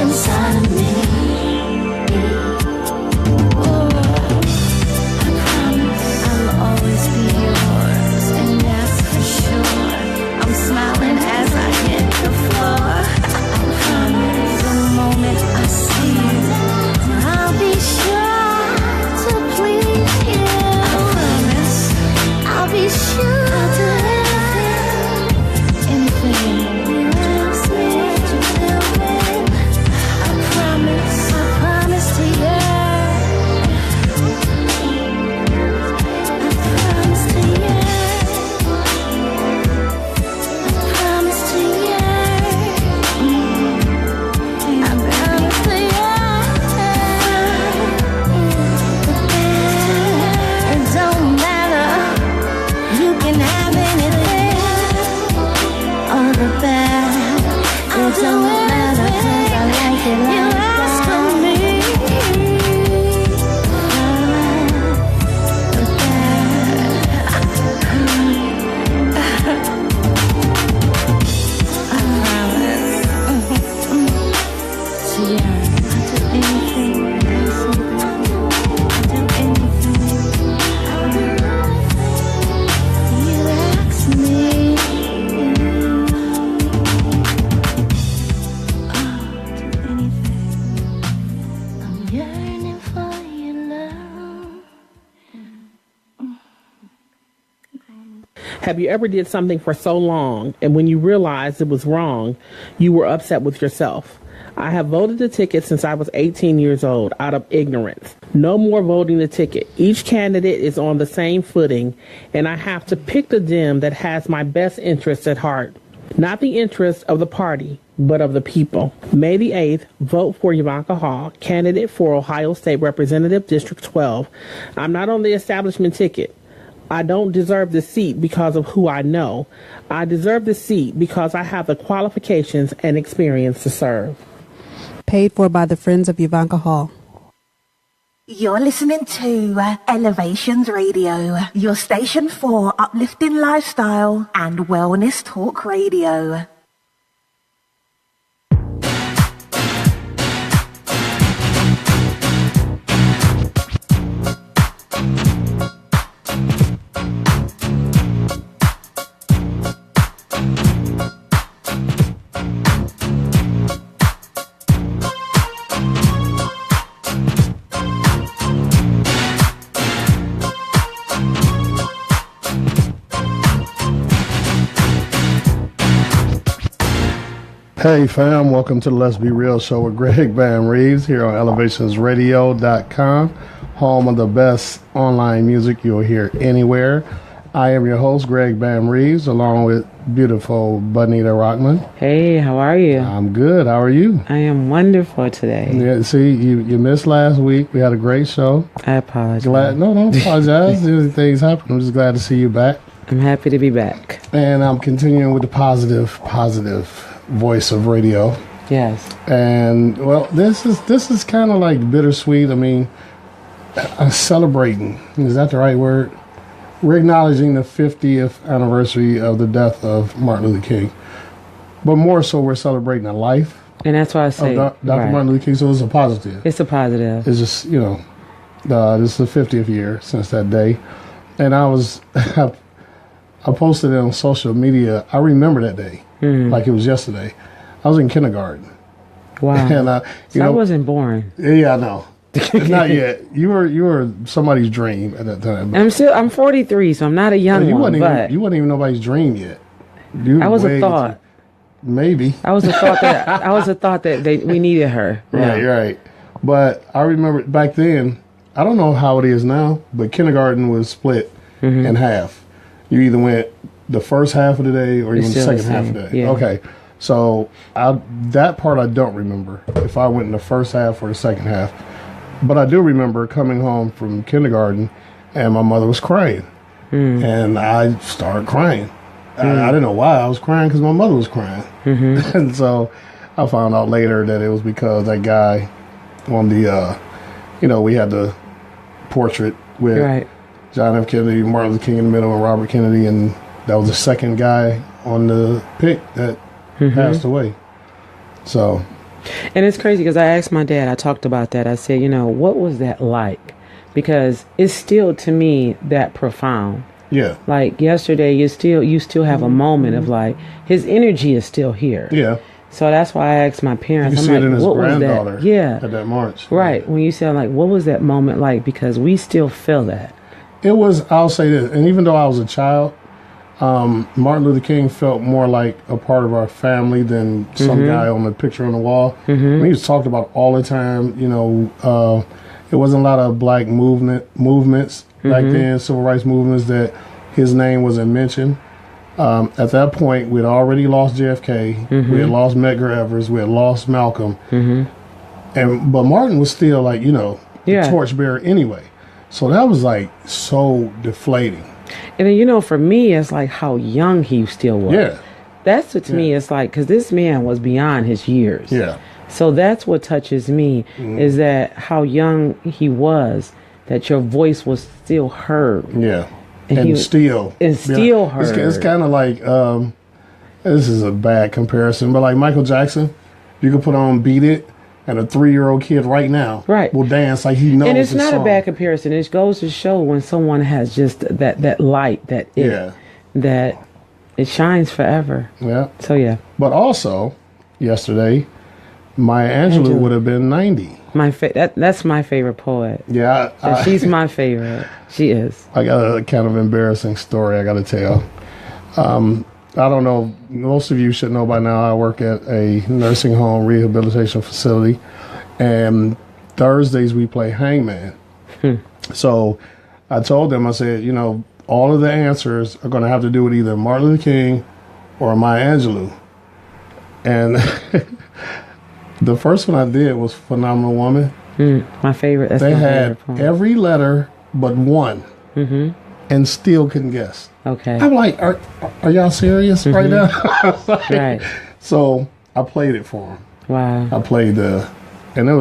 inside of me. Smiling as I hit the floor. I promise the moment I see you, I'll be sure to please you. I promise I'll be sure I'll do anything you ask me to do. I promise to you. It don't matter 'cause I like it like you ask of me. I promise. See, I'll do anything you ask me, baby. I'll do anything you ask me. Have you ever did something for so long, and when you realized it was wrong, you were upset with yourself? I have voted the ticket since I was 18 years old, out of ignorance. No more voting the ticket. Each candidate is on the same footing, and I have to pick the gem that has my best interests at heart. Not the interests of the party, but of the people. May the 8th, vote for Ivanka Hall, candidate for Ohio State Representative District 12. I'm not on the establishment ticket. I don't deserve the seat because of who I know. I deserve the seat because I have the qualifications and experience to serve. Paid for by the Friends of Ivanka Hall. You're listening to Elevations Radio, your station for uplifting lifestyle and wellness talk radio. Hey fam, welcome to the Let's Be Real show with Greg Bam Reaves here on elevationsradio.com, home of the best online music you'll hear anywhere. I am your host, Greg Bam Reaves, along with beautiful Benita Rahman. Hey, how are you? I'm good. How are you? I am wonderful today. Yeah, see, you missed last week. We had a great show. I apologize. No, don't apologize. Things happen. I'm just glad to see you back. I'm happy to be back. And I'm continuing with the positive voice of radio. Yes. And well, this is kind of like bittersweet. I mean, celebrating, is that the right word? We're acknowledging the 50th anniversary of the death of Martin Luther King, but more so we're celebrating the life. And that's why I say Dr. right. Martin Luther King. So it's a positive. It's a positive. It's just, this is the 50th year since that day, and I posted it on social media. I remember that day like it was yesterday. I was in kindergarten. Wow. And I wasn't born. Yeah, I know. Not yet. You were somebody's dream at that time. I'm 43, so I'm not a young one. You wasn't even nobody's dream yet. I was a thought. Maybe. I was a thought that we needed her. Yeah. Right. But I remember back then. I don't know how it is now, but kindergarten was split in half. You either went the first half of the day or you went the second half of the day. Yeah. Okay. So that part I don't remember, if I went in the first half or the second half. But I do remember coming home from kindergarten and my mother was crying. And I started crying. I didn't know why I was crying, because my mother was crying. And so I found out later that it was because that guy on the, we had the portrait with John F. Kennedy, Martin Luther King in the middle, and Robert Kennedy, and that was the second guy on the pic that passed away. So And it's crazy because I asked my dad, I talked about that. I said, what was that like? Because it's still, to me, that profound. Yeah. Like yesterday, you still have a moment of like, his energy is still here. Yeah. So that's why I asked my parents. You see it in his what was granddaughter that? Yeah. At that march. Right. When you said, like, what was that moment like? Because we still feel that. It was, I'll say this, and even though I was a child, Martin Luther King felt more like a part of our family than some guy on the picture on the wall. I mean, he was talked about all the time. It wasn't a lot of black movements back then, civil rights movements, that his name wasn't mentioned. At that point, we had already lost JFK. We had lost Medgar Evers. We had lost Malcolm. But Martin was still like, the torchbearer anyway. So that was like so deflating. And then, for me, it's like how young he still was. Yeah. That's what to me, it's like, because this man was beyond his years. Yeah. So that's what touches me, is that how young he was, that your voice was still heard. Yeah. And still heard. It's kind of like, this is a bad comparison, but like Michael Jackson, you could put on Beat It, and a 3-year-old kid right now will dance like he knows. And it's not song. A bad comparison. It goes to show when someone has just that light, that it shines forever. Yeah. So yeah. But also, yesterday, Maya Angelou would have been 90. That's my favorite poet. Yeah. She's my favorite. She is. I got a kind of embarrassing story I got to tell. I don't know, most of you should know by now, I work at a nursing home rehabilitation facility, and Thursdays we play hangman. So I told them, I said, all of the answers are going to have to do with either Martin Luther King or Maya Angelou. And the first one I did was Phenomenal Woman. My favorite. That's they my had favorite poem. Every letter but one, and still couldn't guess. Okay. I'm like, are y'all serious right now? Right. So I played it for him. Wow. I played and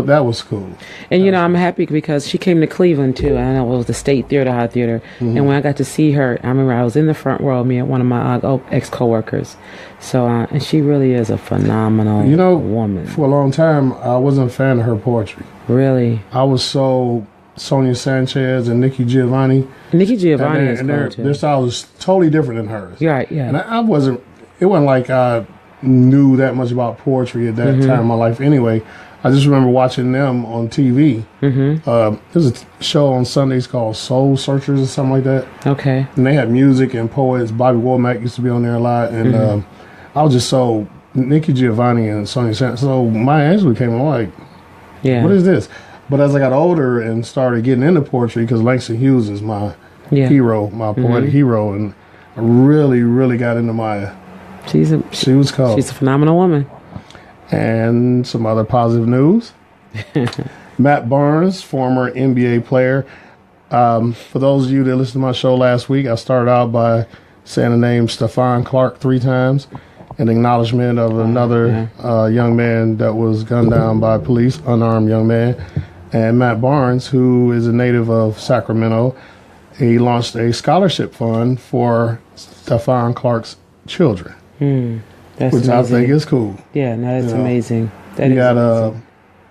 that was cool. And I'm happy because she came to Cleveland too. I know it was the State Theater, High Theater. And when I got to see her, I remember I was in the front row, me and one of my ex-coworkers. So, and she really is a phenomenal woman. For a long time, I wasn't a fan of her poetry. Really? I was so Sonia Sanchez and Nikki Giovanni. Nikki Giovanni is cool too. Their style was totally different than hers. Right, yeah. And it wasn't like I knew that much about poetry at that time in my life anyway. I just remember watching them on TV. There's a show on Sundays called Soul Searchers or something like that. Okay. And they had music and poets. Bobby Womack used to be on there a lot. And I was just so, Nikki Giovanni and Sonia Sanchez. So Maya Angelou came on like, what is this? But as I got older and started getting into poetry, because Langston Hughes is my hero, my poetic hero, and I really, really got into Maya. She was cool. She's a phenomenal woman. And some other positive news. Matt Barnes, former NBA player. For those of you that listened to my show last week, I started out by saying the name Stephon Clark 3 times in acknowledgement of another young man that was gunned down by police, unarmed young man. And Matt Barnes, who is a native of Sacramento, he launched a scholarship fund for Stephon Clark's children, which amazing. I think is cool. Yeah, no, that's amazing. You got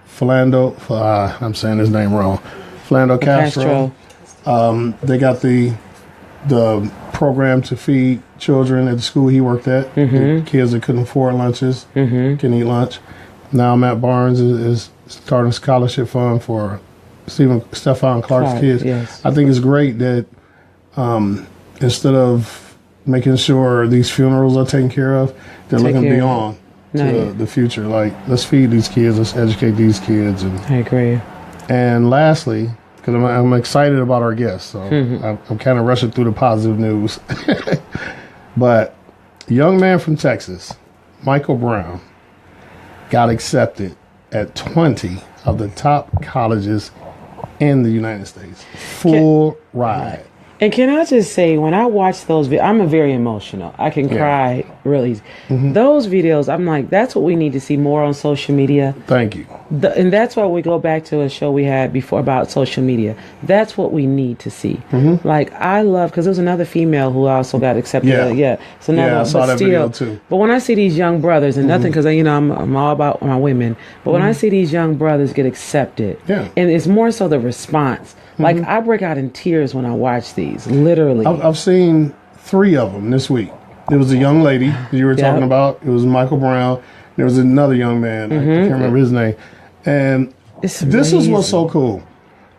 Philando, I'm saying his name wrong, Philando Castro. They got the program to feed children at the school he worked at. The kids that couldn't afford lunches can eat lunch. Now Matt Barnes is starting a scholarship fund for Stephon Clark's kids. Yes. I think it's great that instead of making sure these funerals are taken care of, they're looking beyond to the future. Like, let's feed these kids, let's educate these kids. And I agree. And lastly, because I'm excited about our guests, so I'm kind of rushing through the positive news. But young man from Texas, Michael Brown, got accepted at 20 of the top colleges in the United States. Full ride. And can I just say, when I watch those, I'm a very emotional. I can cry really easy. Those videos, I'm like, that's what we need to see more on social media. Thank you. And that's why we go back to a show we had before about social media. That's what we need to see. Like, I love, because there was another female who also got accepted. It's another one. I saw But that still, video too. But when I see these young brothers, and nothing, because, you know, I'm all about my women, but when I see these young brothers get accepted, and it's more so the response. Like, I break out in tears when I watch these, literally. I've seen 3 of them this week. There was a young lady you were talking about. It was Michael Brown. There was another young man. I can't remember his name. And this is what's so cool.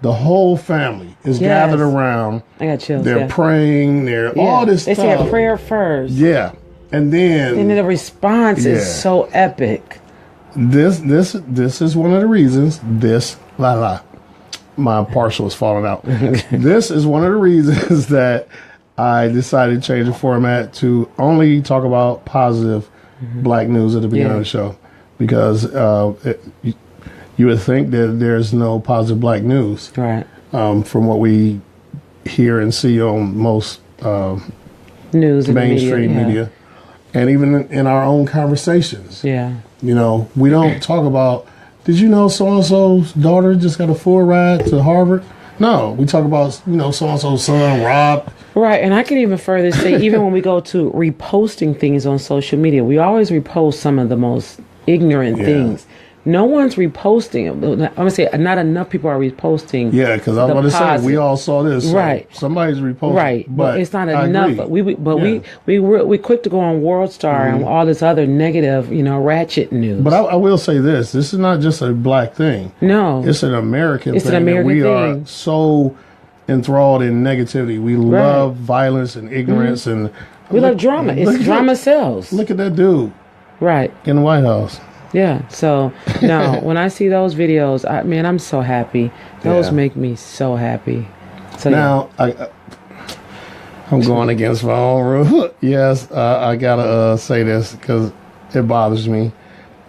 The whole family is gathered around. I got chills. They're praying. They're all this they stuff. They said prayer first. Yeah. And then the response is so epic. This is one of the reasons my partial is falling out. This is one of the reasons that I decided to change the format to only talk about positive black news at the beginning of the show, because you would think that there's no positive black news, right? From what we hear and see on most news and mainstream media, and even in our own conversations. Yeah, you know, we don't talk about, did you know so-and-so's daughter just got a full ride to Harvard? No, we talk about, you know, so-and-so's son, Rob. Right, and I can even further say, even when we go to reposting things on social media, we always repost some of the most ignorant things. No one's reposting them. I'm going to say not enough people are reposting. Yeah, because I'm going to say, we all saw this. So right. Somebody's reposting. Right, but it's not enough. Agree. We quick to go on World Star and all this other negative, you know, ratchet news. But I will say this. This is not just a black thing. No. It's an American thing. It's an American we thing. Are so enthralled in negativity. We love violence and ignorance. And we love drama. It's drama sells. Look at that dude. Right. In the White House. Yeah, so no, when I see those videos, I'm so happy. Those make me so happy. So now, I'm going against my own rule. Yes, I gotta say this because it bothers me.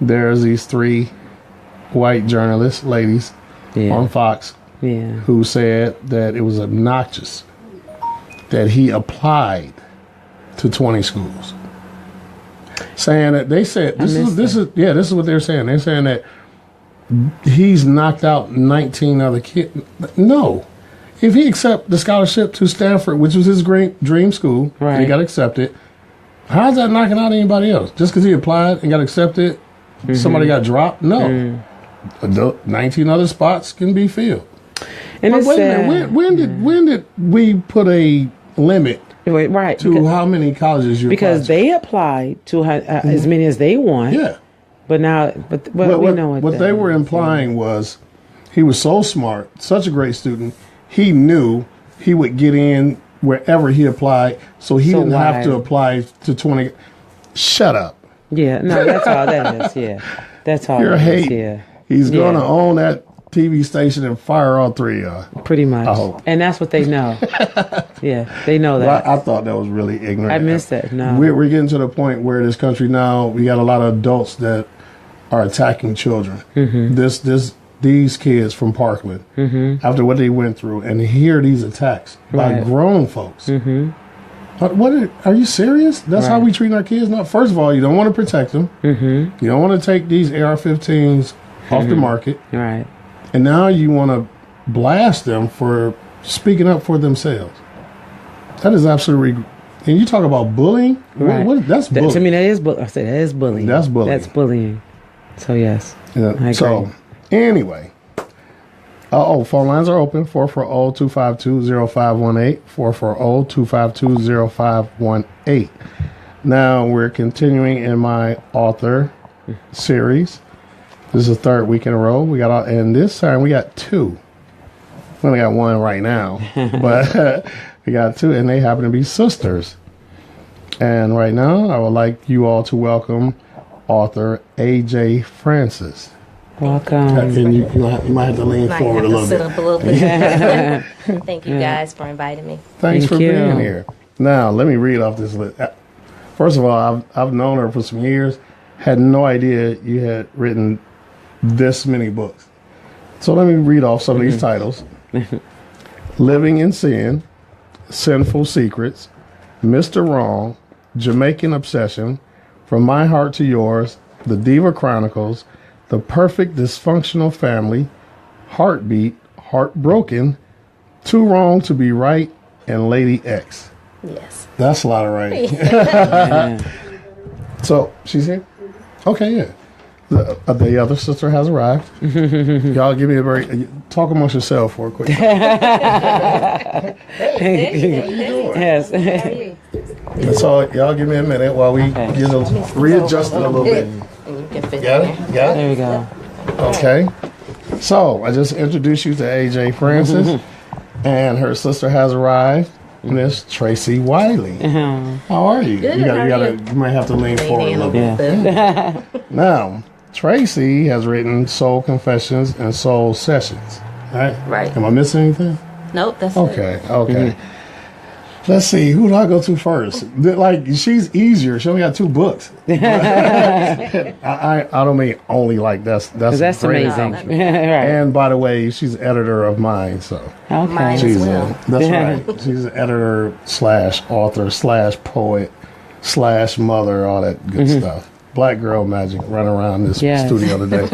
There's these 3 white journalists, ladies, on Fox, who said that it was obnoxious that he applied to 20 schools. Saying that this is what they're saying. They're saying that he's knocked out 19 other kids. No, if he accept the scholarship to Stanford, which was his dream school, and he got accepted, how's that knocking out anybody else? Just because he applied and got accepted, somebody got dropped? No, 19 other spots can be filled. And but wait a minute, when did we put a limit? Right. To how many colleges you because they applied to as many as they want. Yeah. But now, but we know what they were implying was he was so smart, such a great student. He knew he would get in wherever he applied, so he didn't have to apply to 20. Shut up. Yeah. No, that's all that is. Yeah. That's all. You're that is. hate. Yeah. He's going to own that TV station and fire all 3 of y'all. Pretty much. I hope. And that's what they know. Yeah, they know that. I thought that was really ignorant. I missed that. No. We're getting to the point where this country now, we got a lot of adults that are attacking children. These kids from Parkland, after what they went through, and hear these attacks by grown folks. Are you serious? That's how we treat our kids now? First of all, you don't want to protect them. You don't want to take these AR-15s off the market. Right. And now you want to blast them for speaking up for themselves. That is absolutely. And you talk about bullying. Right. That's bullying. To me, that is bullying. I said that is bullying. That's bullying. That's bullying. So yes. Yeah. I agree. So anyway, phone lines are open. 440-252-0518. 440-252-0518. Now we're continuing in my author series. This is the 3rd week in a row. And this time we got 2. We only got 1 right now, but we got 2, and they happen to be sisters. And right now, I would like you all to welcome author A.J. Francis. Welcome. And you might have to lean forward a little bit. Up a little bit. Thank you guys for inviting me. Thanks for being here. Now, let me read off this list. First of all, I've known her for some years. Had no idea you had written this many books. So let me read off some of these titles. Living in Sin, Sinful Secrets, Mr. Wrong, Jamaican Obsession, From My Heart to Yours, The Diva Chronicles, The Perfect Dysfunctional Family, Heartbeat, Heartbroken, Too Wrong to Be Right, and Lady X. Yes. That's a lot of writing. So, she's here? Okay, yeah. The other sister has arrived. Y'all give me a break. Talk amongst yourself for a quick time. Yes. So, y'all give me a minute while we get readjusted a little bit. And you can fit Got in it? there. Got There it? we go. Okay. So, I just introduced you to AJ Francis, and her sister has arrived, Miss Tracey Wiley. How are you? Good, You how are you? might have to lean forward a little bit. Yeah. Now, Tracey has written Soul Confessions and Soul Sessions. Right? Right. Am I missing anything? Nope, that's Okay. Okay. Let's see. Who do I go to first? Like, she's easier. She only got 2 books. I don't mean only like that's That's great. amazing. Right. And by the way, she's editor of mine, so Okay. Mine she's as well. that's right. She's an editor / author / poet / mother, all that good stuff. Black girl magic running around this Yes. studio today.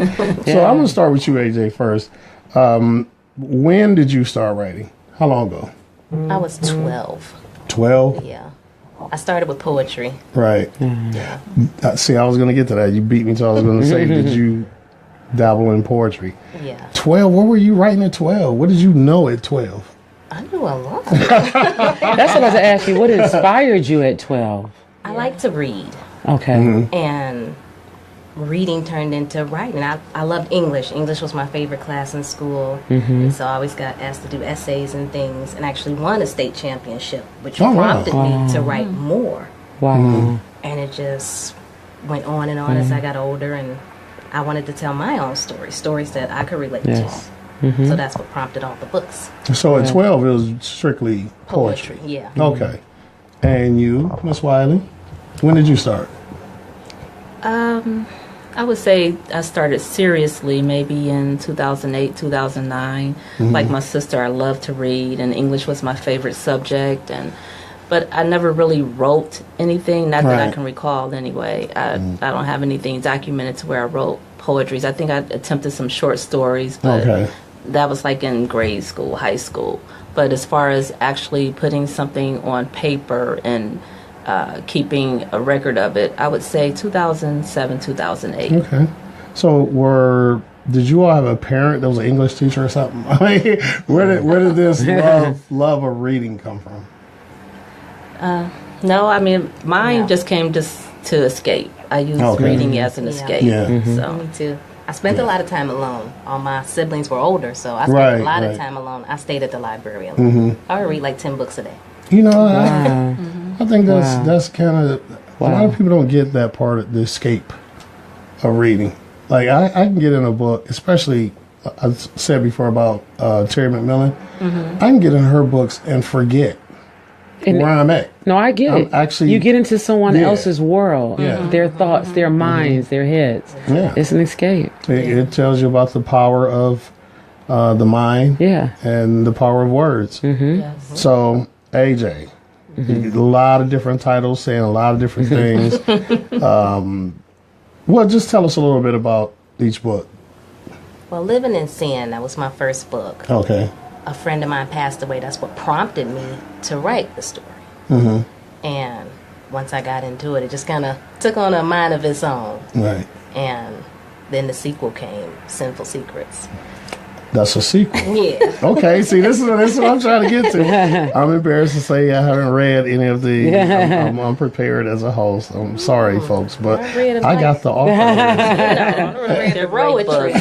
So I'm gonna start with you, AJ, first. When did you start writing? How long ago? I was 12. 12? Yeah. I started with poetry. Right. See, I was going to get to that. You beat me to I was going to say, did you dabble in poetry? Yeah. 12? What were you writing at 12? What did you know at 12? I knew a lot. That's what I was going to ask you. What inspired you at 12? I like to read. Okay. And reading turned into writing. I loved English. English was my favorite class in school. And so I always got asked to do essays and things, and actually won a state championship, which prompted me to write more. Wow. And it just went on and on as I got older, and I wanted to tell my own stories that I could relate Yes. to. So that's what prompted all the books. So at 12, it was strictly poetry. Yeah. Okay. And you, Miss Wiley, when did you start? I would say I started seriously maybe in 2008, 2009. Like my sister, I loved to read, and English was my favorite subject. But I never really wrote anything, not that I can recall anyway. I don't have anything documented to where I wrote poetries. I think I attempted some short stories, but that was like in grade school, high school. But as far as actually putting something on paper and keeping a record of it, I would say 2007, 2008. Okay. So did you all have a parent that was an English teacher or something? I mean, where did this love of reading come from? No, I mean, mine just came just to escape. I used reading as an escape. Yeah. So Me too. I spent a lot of time alone. All my siblings were older, so I spent a lot of time alone. I stayed at the library alone. I would read like 10 books a day. You know, I think that's kind of a lot of people don't get that part of the escape of reading. Like I can get in a book, especially I said before about Terry McMillan. I can get in her books and forget where I'm at. No, I get it. Actually, you get into someone else's world, their thoughts, their minds, their heads. Yeah. It's an escape. It tells you about the power of the mind and the power of words. So, AJ, a lot of different titles saying a lot of different things. Well, just tell us a little bit about each book. Well, Living in Sin, that was my first book. Okay. A friend of mine passed away. That's what prompted me to write the story. And once I got into it, it just kind of took on a mind of its own. Right. And then the sequel came, Sinful Secrets. That's a sequel. Yeah. Okay, see, this is what I'm trying to get to. I'm embarrassed to say I haven't read any of the. I'm unprepared as a host. I'm sorry, folks, but I got the offer. The poetry.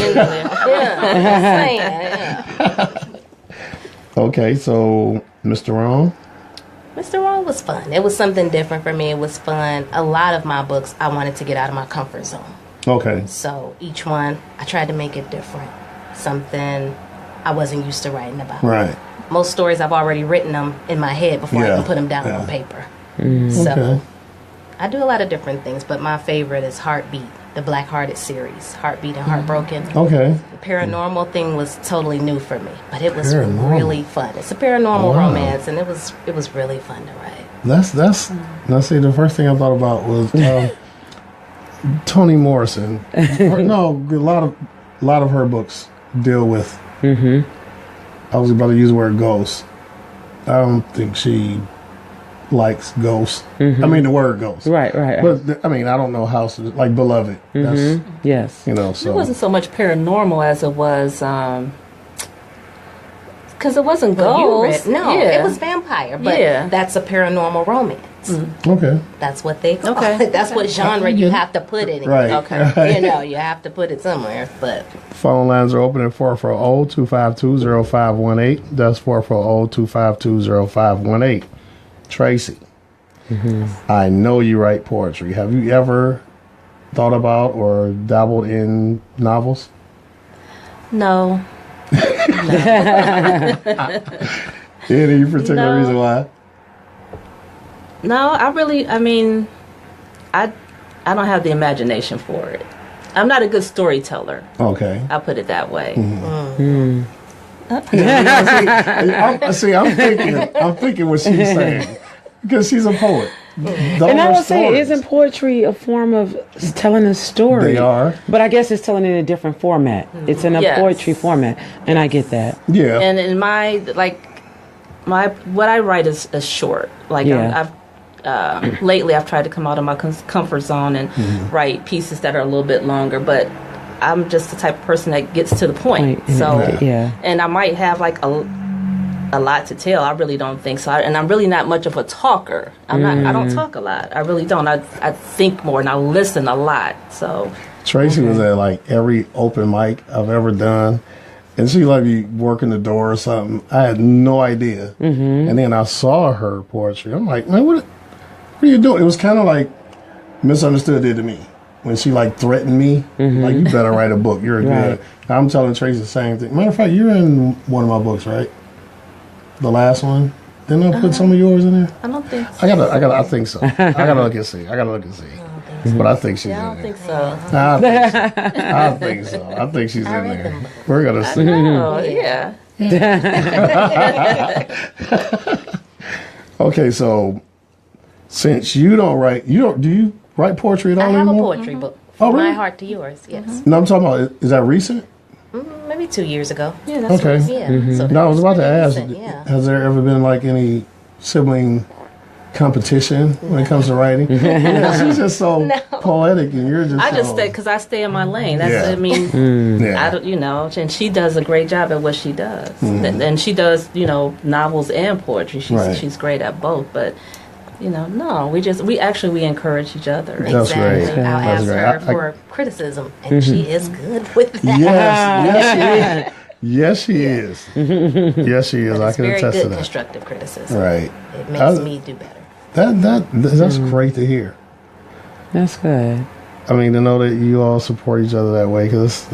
Yeah. Okay, so Mr. Wrong. Mr. Wrong was fun. It was something different for me. It was fun. A lot of my books, I wanted to get out of my comfort zone. Okay. So each one, I tried to make it different. Something I wasn't used to writing about. Right. Most stories, I've already written them in my head before I can put them down on paper. So I do a lot of different things, but my favorite is Heartbeat, the Black Hearted series, Heartbeat and Heartbroken. Okay. The paranormal thing was totally new for me, but it was Paranormal. really fun. It's a paranormal Wow. romance, and it was really fun to write. That's now see, the first thing I thought about was Toni Morrison. No, a lot of her books deal with. I was about to use the word ghost. I don't think she likes ghosts. I mean the word ghost. Right. But I mean I don't know how like Beloved. That's, Yes. you know, so It wasn't so much paranormal as it was, because it wasn't Well, you ghosts. read, no, Yeah. it was vampire, but Yeah. that's a paranormal romance. okay. That's what they call Okay. it. That's what genre you have to put it in. Right. Okay. You know, you have to put it somewhere. But Phone lines are open at 440-252-0518. That's 440-252-0518. Tracey, I know you write poetry. Have you ever thought about or dabbled in novels? No. Any particular No. reason why? No, I don't have the imagination for it. I'm not a good storyteller. Okay. I'll put it that way. I'm thinking what she's saying because she's a poet. And I would say, isn't poetry a form of telling a story? They are. But I guess it's telling it in a different format. It's in a Yes. poetry format, and I get that. Yeah. And in what I write is short. Like Yeah. I've lately I've tried to come out of my comfort zone and write pieces that are a little bit longer, but I'm just the type of person that gets to the point. Right. So Yeah. and I might have like a lot to tell. I really don't think so. And I'm really not much of a talker. I don't talk a lot. I really don't. I think more and I listen a lot. So Tracey was at like every open mic I've ever done. And she like be working the door or something. I had no idea. And then I saw her poetry. I'm like, man, what are you doing? It was kind of like Misunderstood did to me. When she like threatened me, like, you better write a book. You're good. I'm telling Tracey the same thing. Matter of fact, you're in one of my books, right? The last one. Didn't I put some of yours in there? I don't think so. I think so. I gotta look and see. But I think she's I in don't there. think so. I think so. I think she's in there. We're gonna see. Oh, yeah. Okay, so since you don't write, do you write poetry at all I have a anymore? poetry book. Oh, From really? My Heart to Yours, yes. No, I'm talking about, is that recent? Maybe 2 years ago. Yeah, that's Okay. Yeah. So No, I was about to pretty ask, recent, yeah. has there ever been like any sibling competition when it comes to writing? Yeah, she's just so poetic, and you're just. I just so, stay because I stay in my lane. That's Yeah. I mean, Yeah. I don't, and she does a great job at what she does, and she does novels and poetry. Right. She's great at both, but. No, we encourage each other. That's great. Exactly. I'll That's ask great. her for criticism, and she is good with that. Yes, she is. Yes, she is. I It's can very attest to good that. constructive criticism. Right. It makes me do better. That's great to hear. That's good. I mean, to know that you all support each other that way, because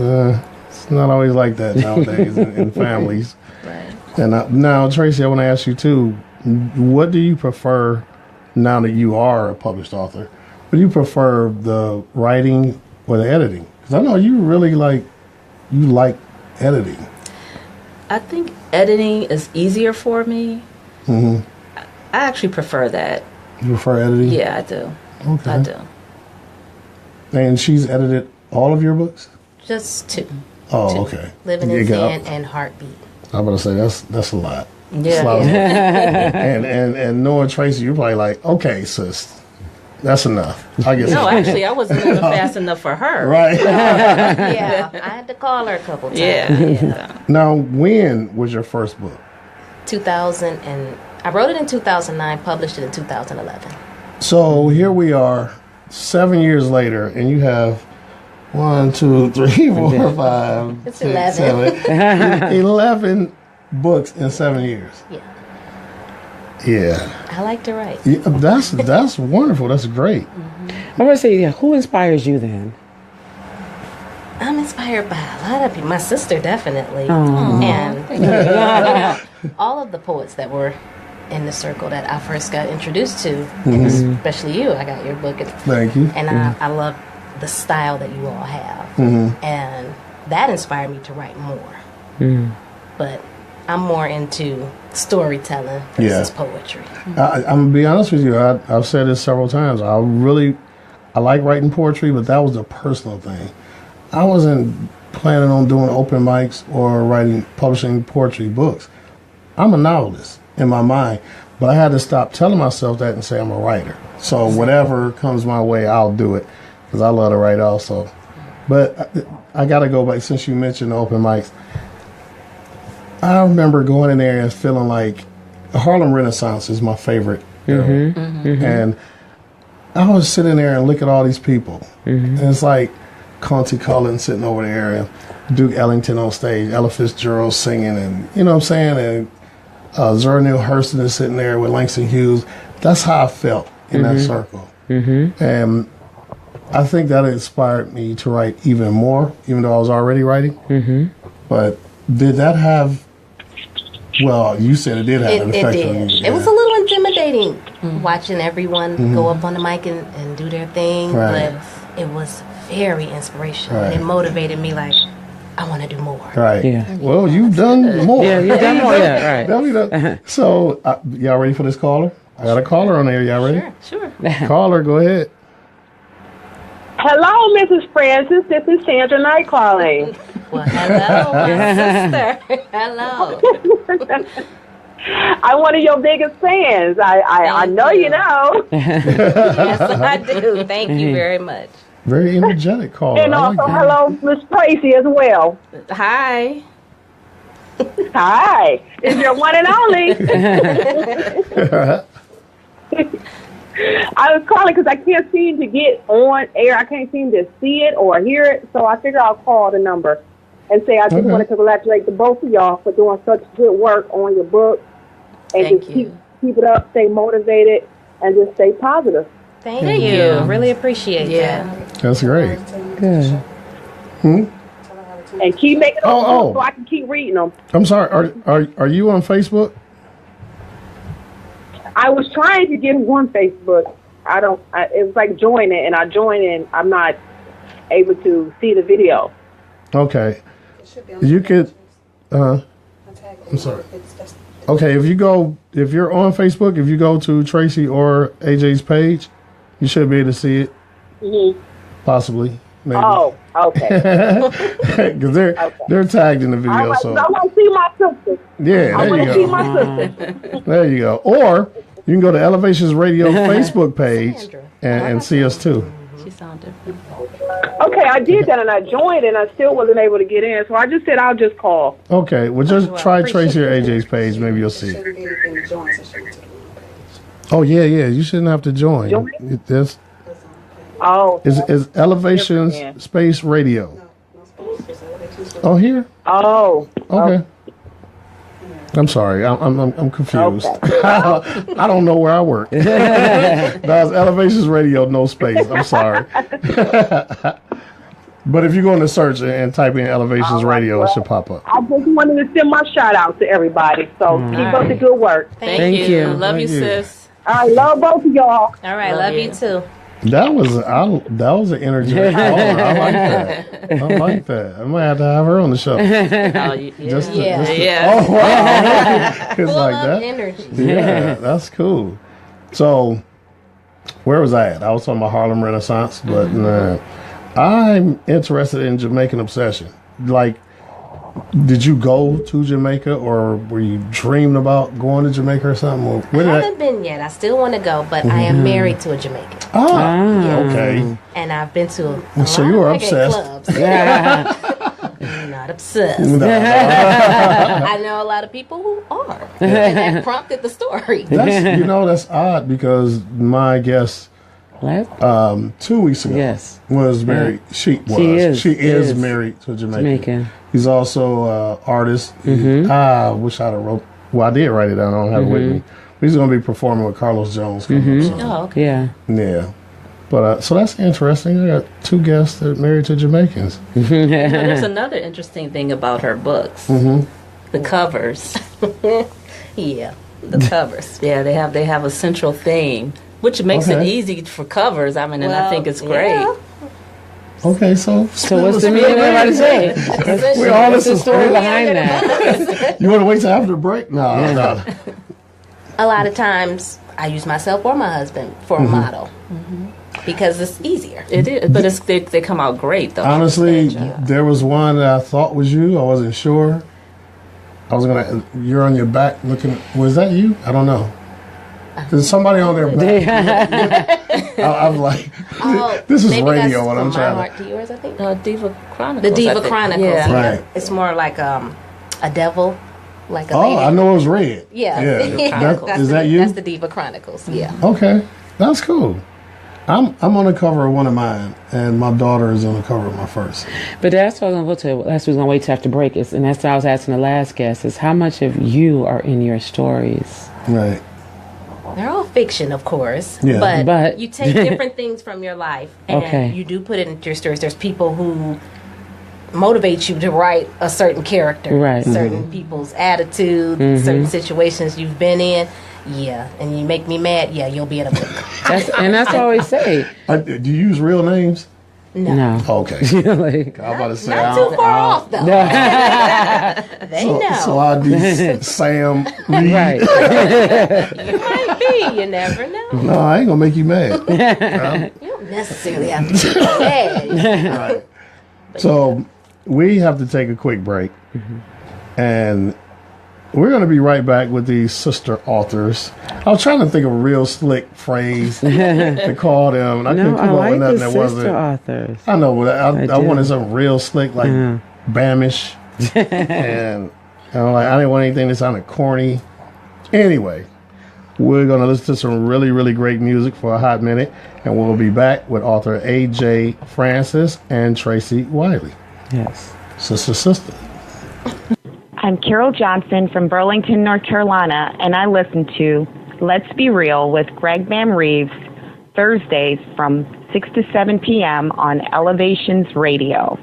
it's not always like that nowadays in families. Right. And now, Tracey, I want to ask you too. What do you prefer now that you are a published author? What do you prefer, the writing or the editing? Because I know you really like editing. I think editing is easier for me. I actually prefer that. You prefer editing? Yeah, I do. Okay. I do. And she's edited all of your books? Just two. Oh, okay. Living in Sin and Heartbeat. I'm going to say that's a lot. Yeah. And knowing Tracey, you're probably like, okay, sis, that's enough. I guess. No, actually, I wasn't moving fast enough for her. Right. Yeah, I had to call her a couple times. Yeah. Now, when was your first book? 2000 and I wrote it in 2009, published it in 2011. So here we are, 7 years later, and you have 1, 2, 3, 4, 5, It's 6, 11. 7, 11 books in 7 years. Yeah, Yeah. I like to write. Yeah, that's wonderful. That's great. I want to say, who inspires you then? I'm inspired by a lot of people. My sister, definitely. Oh. And all of the poets that were in the circle that I first got introduced to, and especially you. I got your book. Thank you. And I love the style that you all have. And that inspired me to write more. But I'm more into storytelling versus poetry. I'm going to be honest with you. I've said this several times. I like writing poetry, but that was a personal thing. I wasn't planning on doing open mics or publishing poetry books. I'm a novelist in my mind, but I had to stop telling myself that and say I'm a writer. So whatever comes my way, I'll do it because I love to write also. But I got to go back, since you mentioned open mics. I remember going in there and feeling like the Harlem Renaissance is my favorite era. And I was sitting there and look at all these people. And it's like Conte Cullen sitting over there and Duke Ellington on stage, Ella Fitzgerald singing, and you know what I'm saying? And Zora Neale Hurston is sitting there with Langston Hughes. That's how I felt in that circle. And I think that inspired me to write even more, even though I was already writing. But did that have, well, you said it did have an effect on you. It was a little intimidating watching everyone go up on the mic and do their thing, but it was very inspirational. It motivated me like, I want to do more. Well, you've done more. You've done more. Right. So, y'all ready for this caller? I got a caller on there. Y'all ready? Sure. Caller, go ahead. Hello, Mrs. Francis. This is Sandra Knight calling. Well, hello, my sister. Hello. I'm one of your biggest fans. I know you know. Yes, I do. Thank you very much. Very energetic caller. And also, hello, Miss Tracey as well. Hi. Hi. It's your one and only. I was calling because I can't seem to get on air. I can't seem to see it or hear it. So I figured I'll call the number and say I just want to congratulate the both of y'all for doing such good work on your book. And Thank just you. keep it up, stay motivated, and just stay positive. Thank you. Really appreciate that. That's great. Good. And keep making them so I can keep reading them. I'm sorry. Are you on Facebook? I was trying to get on Facebook. It was like join it, and I joined and I'm not able to see the video. Okay. You could, I'm sorry. Okay, if you're on Facebook, if you go to Tracey or AJ's page, you should be able to see it. Possibly. Maybe. Oh, okay. Because they're tagged in the video. All right, so I want to see my sister. yeah, I there you want to see go. my sister. There you go. Or you can go to Elevations Radio Facebook page and see us too. She sounded different. Okay, I did that and I joined and I still wasn't able to get in. So I just said I'll just call. Okay, well just try Tracey or AJ's page. Maybe you'll see it. Oh yeah, you shouldn't have to join. It's Elevations Space Radio. Oh, here? Oh. Okay. I'm sorry. I'm confused. Okay. I don't know where I work. That's Elevations Radio, no space. I'm sorry. But if you go in the search and type in Elevations Radio, it should pop up. I just wanted to send my shout out to everybody. So keep up the good work. Thank you. Love you, sis. I love both of y'all. All right, love you too. That was an energetic caller. I like that. I might have to have her on the show. Oh, yeah. Oh wow! It's Full like of that. energy. Yeah, that's cool. So, where was I at? I was talking about Harlem Renaissance, but I'm interested in Jamaican obsession. Like, did you go to Jamaica, or were you dreaming about going to Jamaica or something? Or I haven't been yet. I still want to go, but I am married to a Jamaican. Okay. And I've been to a So lot you were of reggae obsessed. clubs. I'm not obsessed. I know a lot of people who are. And that prompted the story. That's odd because my guest 2 weeks ago was married. She is married to a Jamaican. He's also an artist. I wish I'd have wrote. Well, I did write it down. I don't have it with me. He's going to be performing with Carlos Jones. Okay. Yeah. But so that's interesting. I got two guests that are married to Jamaicans. There's another interesting thing about her books. The covers. Yeah. The covers. Yeah, they have a central theme, which makes it easy for covers. I mean, and I think it's great. Okay, so what's the meaning of everybody saying? What's the story behind that? You want to wait till after the break? No. A lot of times, I use myself or my husband for a model because it's easier. It is, but they come out great though. Honestly, there was one that I thought was you. I wasn't sure. You're on your back looking. Was that you? I don't know. There's somebody on their back. I'm like, this is radio. What I'm trying. My Heart to Yours, I think. Diva Chronicles. The Diva Chronicles. Yeah. Right. It's more like a devil, like a. Oh, I know it was red. Yeah. Is that you? That's the Diva Chronicles. Yeah. Okay, that's cool. I'm on the cover of one of mine, and my daughter is on the cover of my first. But that's what I was going to. That's what we're going to wait till after break. And that's what I was asking the last guest: is how much of you are in your stories? Right. They're all fiction, of course. Yeah. But you take different things from your life, and you do put it into your stories. There's people who motivate you to write a certain character, certain people's attitude, certain situations you've been in. Yeah, and you make me mad. Yeah, you'll be in a book. That's what I always say. Do you use real names? No. Okay. Like, I'm about to say not too far off though. They know. So I'd be Sam Reed. Right. You might be. You never know. No, I ain't gonna make you mad. You don't necessarily have to be mad. Right. So we have to take a quick break, and we're going to be right back with these sister authors. I was trying to think of a real slick phrase to call them, and I couldn't come up with nothing that wasn't. Authors. I know, but I wanted something real slick, like Bamish, and I didn't want anything that sounded corny. Anyway, we're going to listen to some really, really great music for a hot minute, and we'll be back with author A.J. Francis and Tracey Wiley. Yes. Sister. I'm Carol Johnson from Burlington, North Carolina, and I listen to Let's Be Real with Greg Bam Reaves Thursdays from 6 to 7 p.m. on Elevations Radio.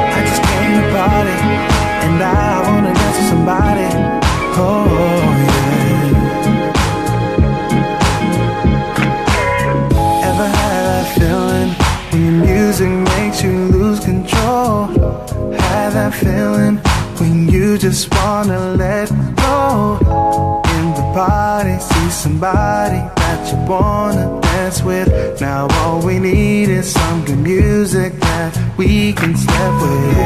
I just came to party, and I want to dance with somebody. Oh, yeah. Ever had that feeling when your music makes you lose control? Had that feeling when you just want to let go? In the party, see somebody that you want to dance with. Now all we need is some good music that we can step with.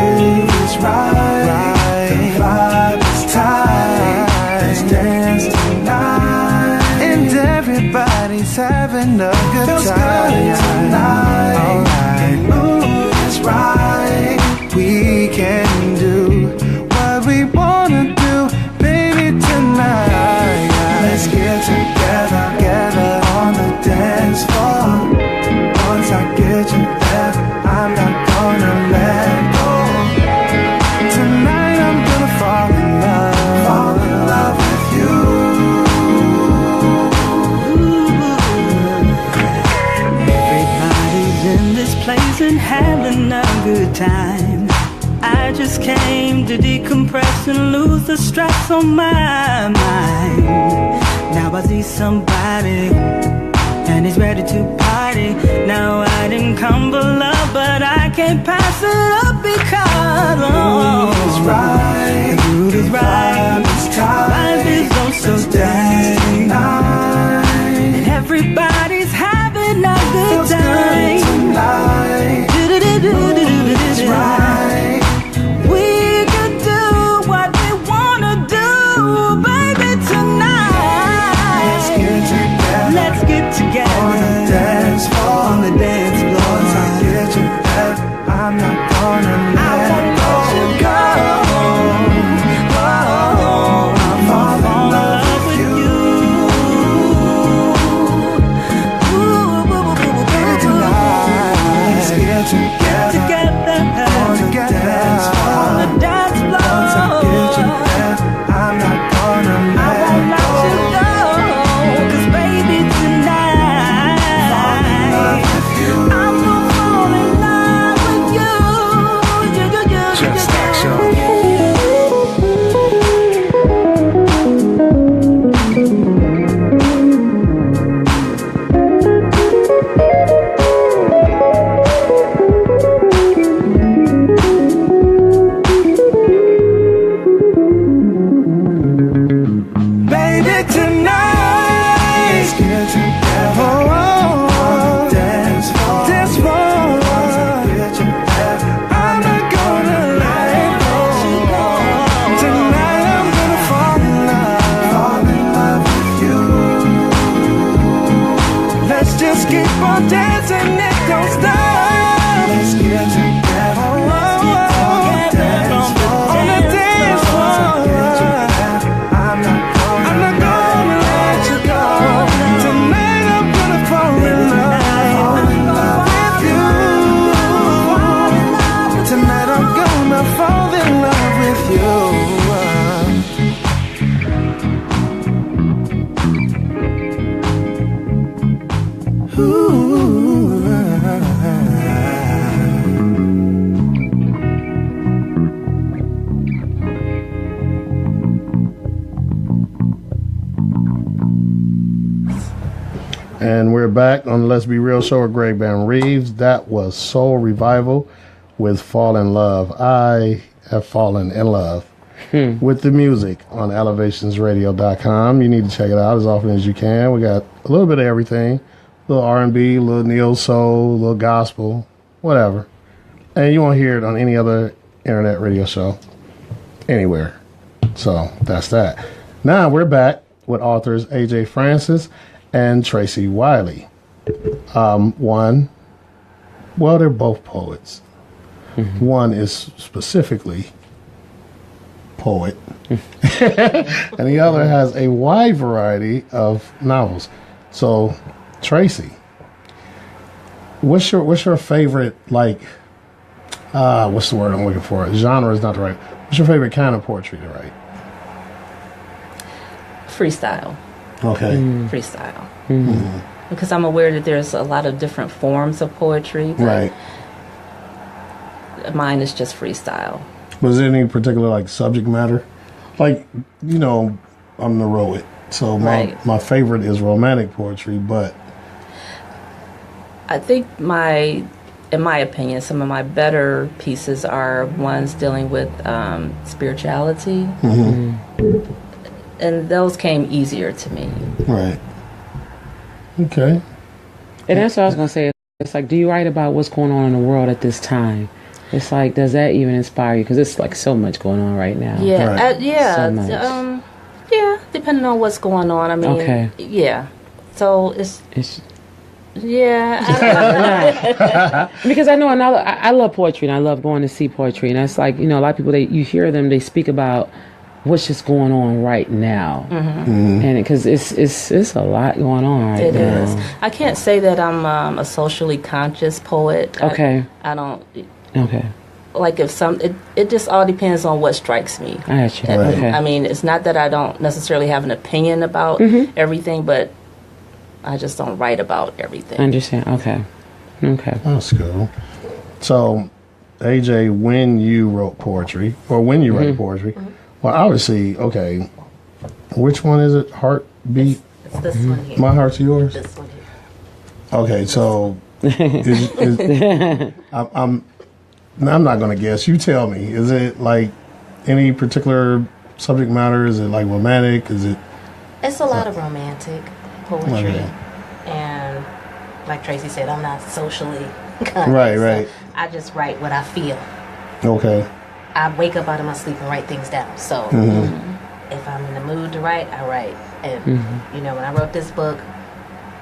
It's right, the vibe is tight. Let's dance tonight, and everybody's having a good Feels time. good tonight, alright. Ooh, that's right. We can do what we wanna do, baby, tonight. Let's get together on the dance floor. Once I get you there, I'm not gonna let go. Tonight I'm gonna fall in love with you. Everybody's in this place and having a good time. I just came to decompress and lose the stress on my mind. Now I see somebody and he's ready to party. Now I didn't come for love, but I can't pass it up because the mood is right, the mood is right. Life is oh so dang nice, and everybody's having a good time tonight. It's right. We can do what we wanna do, baby, tonight. Let's get together on the dance floor. On the dance floor. Once I get you there, I'm not gonna let you go. And we're back on the Let's Be Real show with Greg Bam Reaves. That was Soul Revival with Fall in Love. I have fallen in love with the music on elevationsradio.com. You need to check it out as often as you can. We got a little bit of everything. A little R&B, a little neo soul, a little gospel, whatever. And you won't hear it on any other internet radio show anywhere. So that's that. Now we're back with authors A.J. Francis and Tracey Wiley. They're both poets. One is specifically poet, and the other has a wide variety of novels. So, Tracey, what's your favorite, like, what's the word I'm looking for? Genre is not the right. What's your favorite kind of poetry to write? Freestyle. Okay. Freestyle. Because I'm aware that there's a lot of different forms of poetry. Right. Mine is just freestyle. Was there any particular, like, subject matter? Like, you know, I'm the poet, so my favorite is romantic poetry, but I think in my opinion, some of my better pieces are ones dealing with spirituality. And those came easier to me. Right. Okay. And that's what I was going to say. It's like, do you write about what's going on in the world at this time? It's like, does that even inspire you? Because it's like so much going on right now. Yeah, right. yeah, So much. yeah. Depending on what's going on. I mean, Okay. Yeah. So it's yeah. Because I know I love poetry and I love going to see poetry, and that's like, you know, a lot of people, you hear them, they speak about what's just going on right now, and because it's a lot going on right now. It is. I can't say that I'm a socially conscious poet. Okay. I don't. Okay. Like if it just all depends on what strikes me. I got you. Right. Okay. I mean, it's not that I don't necessarily have an opinion about everything, but I just don't write about everything. I understand. Okay. That's cool. So, AJ, when you wrote poetry, or when you write poetry, well, obviously, okay, which one is it? Heartbeat? It's this one here. My Heart to Yours? This one here. Okay, so I'm not going to guess. You tell me. Is it like any particular subject matter? Is it like romantic? Is it? It's a lot of romantic poetry. Okay. And like Tracey said, I'm not socially conscious. Right. So I just write what I feel. Okay. I wake up out of my sleep and write things down. So if I'm in the mood to write, I write. And, you know, when I wrote this book,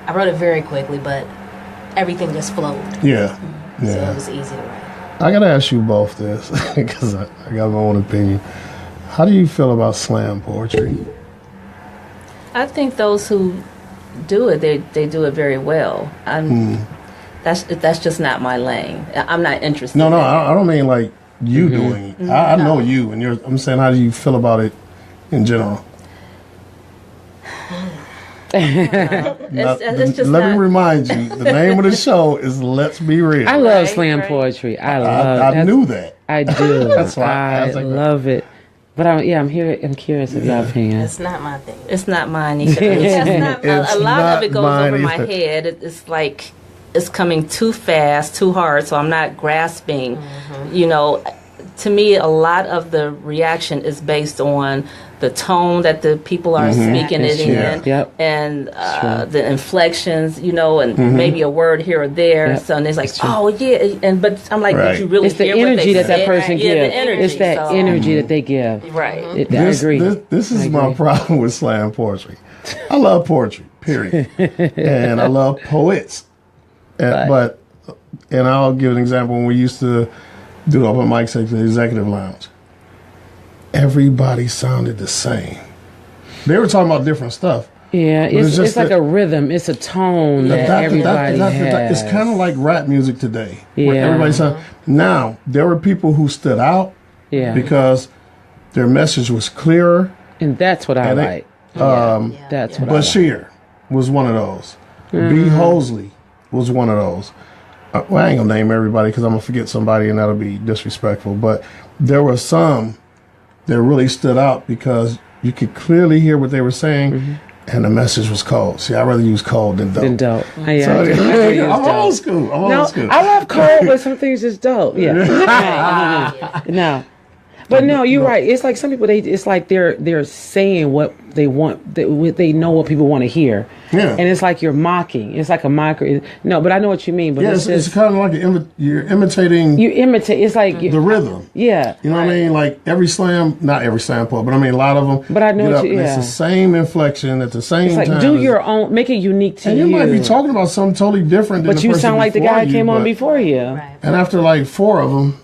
I wrote it very quickly, but everything just flowed. Yeah. So it was easy to write. I got to ask you both this because I got my own opinion. How do you feel about slam poetry? I think those who do it, they do it very well. That's just not my lane. I'm not interested. No, in I don't mean like you doing it. I know you, and I'm saying, how do you feel about it in general? It's just let me remind you, the name of the show is Let's Be Real. I love slam poetry. I knew that. I do. That's why I was like, love it. But I'm curious of your opinion. It's not my thing. It's not mine either. A lot of it goes over my either. head. It's like it's coming too fast, too hard, so I'm not grasping. You know, to me, a lot of the reaction is based on the tone that the people are speaking it in, and the inflections, you know, and maybe a word here or there. So and it's like, oh yeah, but I'm like, did you really it's the hear what energy they that said? person gives. The energy, it's that energy that they give. Right. I agree. This is my problem with slam poetry. I love poetry, period, and I love poets. But I'll give an example. When we used to do open mics at the Executive Lounge, everybody sounded the same. They were talking about different stuff. Yeah, it's like a rhythm. It's a tone that everybody has. It's kind of like rap music today. Yeah. Where everybody sound. Now, there were people who stood out because their message was clearer. And that's what I like. That's what Bashir was one of those. B. Hosley was one of those. Well, I ain't going to name everybody because I'm going to forget somebody and that'll be disrespectful. But there were some that really stood out because you could clearly hear what they were saying and the message was cold. See, I'd rather use cold than dope. Yeah, So, I'm old school. No, I love cold, but some things is dope. Yeah. No. But no, you're right. It's like some people. It's like they're saying what they want. They know what people want to hear. Yeah. And it's like you're mocking. It's like a mockery. No, but I know what you mean. But yeah, it's kind of like you're imitating. You imitate. It's like the rhythm. Yeah. You know what I mean? Like not every slam poet, but I mean a lot of them. But I know what you. It's the same inflection at the same time. It's like do your own. Make it unique to you. And you might be talking about something totally different. Than But you sound like the guy who came on before you. Right. And after like 4 of them.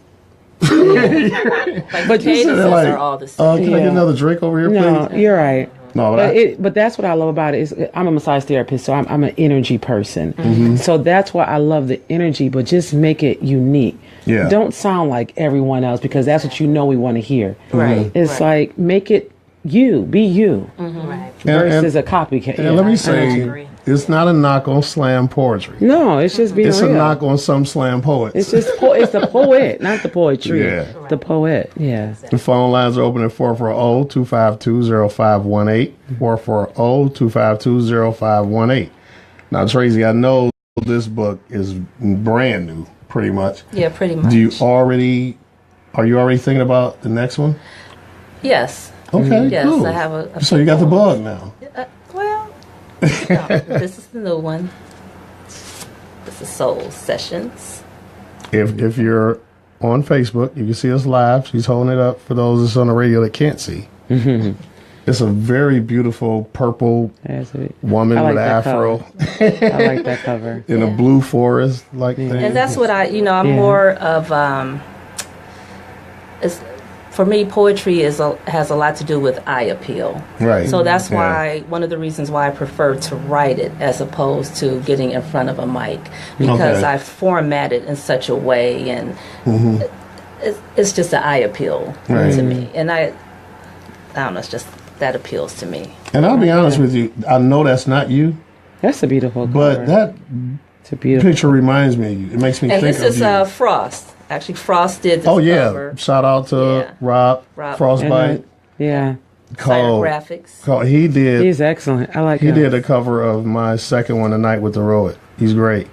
But cadences are all the same. Can I get another drink over here, please? No, you're right. No, but that's what I love about it. Is I'm a massage therapist, so I'm an energy person. Mm-hmm. So that's why I love the energy. But just make it unique. Yeah. Don't sound like everyone else because that's what you know we want to hear. Right. It's like make it you, be you, Right. versus a copycat. And let me say, it's not a knock on slam poetry. No, it's just being It's real. a knock on some slam poets. It's just it's the poet, not the poetry. Yeah. The poet. Yeah. The phone lines are open at 440-252-0518. 440-252-0518. Now, Tracey, I know this book is brand new, pretty much. Yeah, pretty much. Are you already thinking about the next one? Yes. Okay, Yes, cool. I have a So you got the bug now. Well, no, this is the new one. This is Soul Sessions. If you're on Facebook, you can see us live. She's holding it up for those that's on the radio that can't see. It's a very beautiful purple woman I like with an that afro. I like that cover. In a blue forest like thing. And that's what I'm more of. For me, poetry has a lot to do with eye appeal. Right. So that's why one of the reasons why I prefer to write it as opposed to getting in front of a mic, because I format it in such a way, and it's just an eye appeal to me. And I don't know, it's just that appeals to me. And I'll be honest with you, I know that's not you. That's a beautiful cover. But that picture reminds me of you. It makes me think of you. And this is Frost. Actually, Frost did this cover. Shout out to Rob Frostbite. Colored Graphics. He did. He's excellent. I like him. He did a cover of my second one, The Night with the Road. He's great.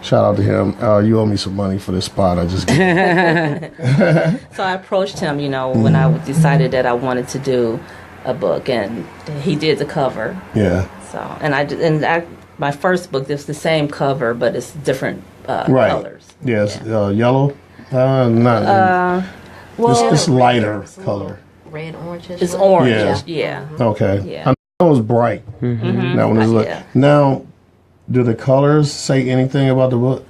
Shout out to him. You owe me some money for this spot I just gave. So I approached him, when I decided that I wanted to do a book, and he did the cover. Yeah. So, my first book, it's the same cover, but it's different colors. Yes, yellow. It's lighter color. Red, orange. It's orange. Yeah. Okay. Yeah. I know it was bright. That one is Now, do the colors say anything about the book?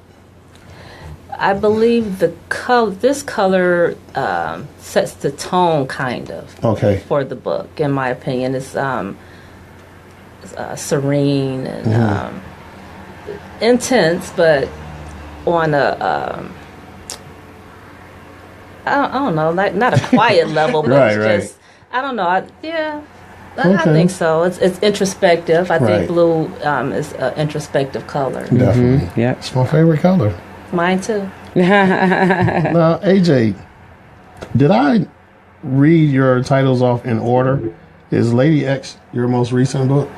I believe this color sets the tone, kind of. Okay. For the book, in my opinion, it's serene and intense, but on a I don't know, not a quiet level, but just I don't know. I think so. It's introspective. I think blue is an introspective color. Definitely. Yeah, it's my favorite color. Mine too. Now, AJ, did I read your titles off in order? Is Lady X your most recent book?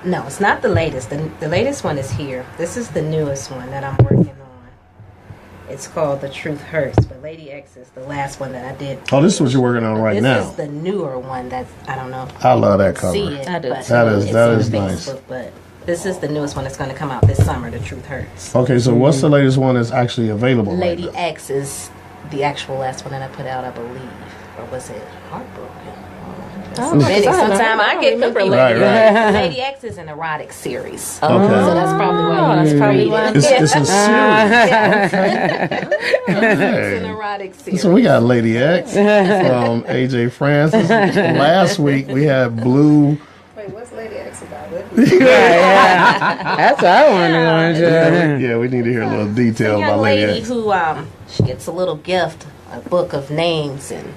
No, it's not the latest. The latest one is here. This is the newest one that I'm working on. It's called The Truth Hurts, but Lady X is the last one that I did. Oh, this is what you're working on right now. This is the newer one that I don't know. I love that cover. See it, that is nice. But this is the newest one that's going to come out this summer. The Truth Hurts. Okay, so what's the latest one that's actually available? Lady right now? X is the actual last one that I put out, I believe, or was it Heartbroken? Sometimes I get confused. Right. Lady X is an erotic series. Okay. So that's probably why It's a series. It's an erotic series. So we got Lady X from AJ Francis. Last week we had Blue. Wait, what's Lady X about? That's what I want to know. Yeah, we need to hear a little detail It's a about young Lady lady X. who she gets a little gift, a book of names, and